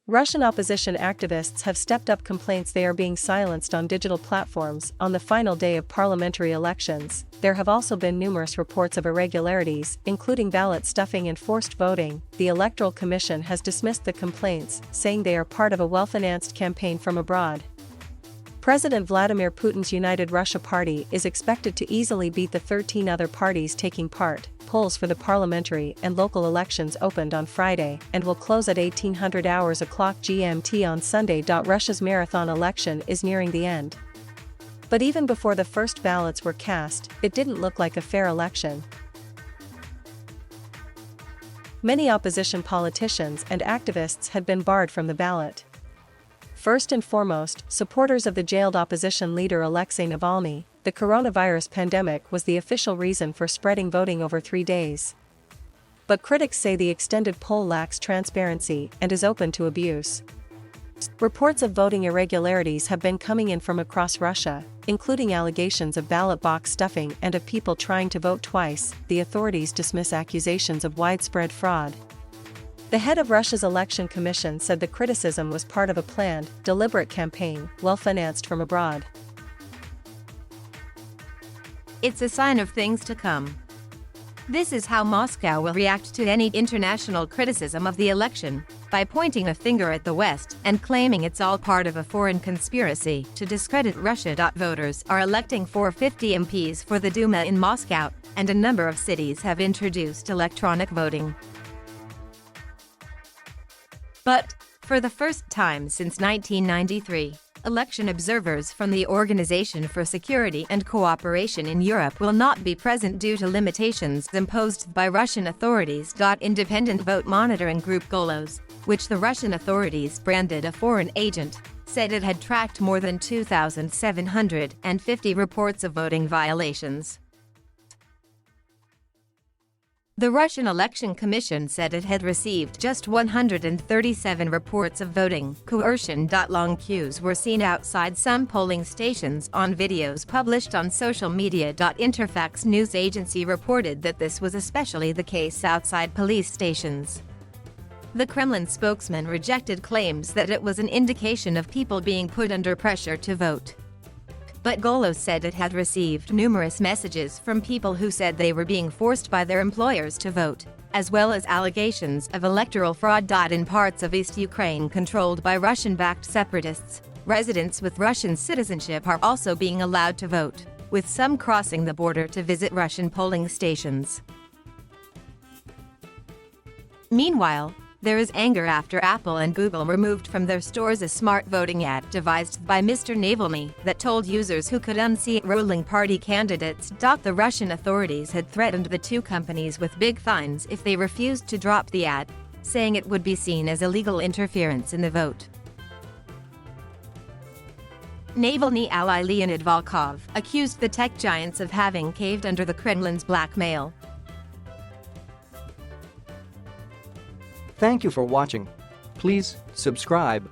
Russian opposition activists have stepped up complaints they are being silenced on digital platforms. On the final day of parliamentary elections, there have also been numerous reports of irregularities, including ballot stuffing and forced voting. The Electoral Commission has dismissed the complaints, saying they are part of a well-financed campaign from abroad. President Vladimir Putin's United Russia Party is expected to easily beat the 13 other parties taking part. Polls for the parliamentary and local elections opened on Friday and will close at 1800 hours o'clock GMT on Sunday. Russia's marathon election is nearing the end. But even before the first ballots were cast, it didn't look like a fair election. Many opposition politicians and activists had been barred from the ballot. First and foremost, supporters of the jailed opposition leader Alexei Navalny. The coronavirus pandemic was the official reason for spreading voting over 3 days. But critics say the extended poll lacks transparency and is open to abuse. Reports of voting irregularities have been coming in from across Russia, including allegations of ballot box stuffing and of people trying to vote twice. The authorities dismiss accusations of widespread fraud. The head of Russia's election commission said the criticism was part of a planned, deliberate campaign, well-financed from abroad. It's a sign of things to come. This is how Moscow will react to any international criticism of the election, by pointing a finger at the West and claiming it's all part of a foreign conspiracy to discredit Russia. Voters are electing 450 MPs for the Duma in Moscow, and a number of cities have introduced electronic voting. But, for the first time since 1993, election observers from the Organization for Security and Cooperation in Europe will not be present due to limitations imposed by Russian authorities. Independent vote monitoring group Golos, which the Russian authorities branded a foreign agent, said it had tracked more than 2,750 reports of voting violations. The Russian Election Commission said it had received just 137 reports of voting coercion. Long queues were seen outside some polling stations on videos published on social media. Interfax news agency reported that this was especially the case outside police stations. The Kremlin spokesman rejected claims that it was an indication of people being put under pressure to vote. But Golos said it had received numerous messages from people who said they were being forced by their employers to vote, as well as allegations of electoral fraud. In parts of East Ukraine controlled by Russian-backed separatists, residents with Russian citizenship are also being allowed to vote, with some crossing the border to visit Russian polling stations. Meanwhile, there is anger after Apple and Google removed from their stores a smart voting ad devised by Mr. Navalny that told users who could unseat ruling party candidates. The Russian authorities had threatened the two companies with big fines if they refused to drop the ad, saying it would be seen as illegal interference in the vote. Navalny ally Leonid Volkov accused the tech giants of having caved under the Kremlin's blackmail. Thank you for watching. Please subscribe.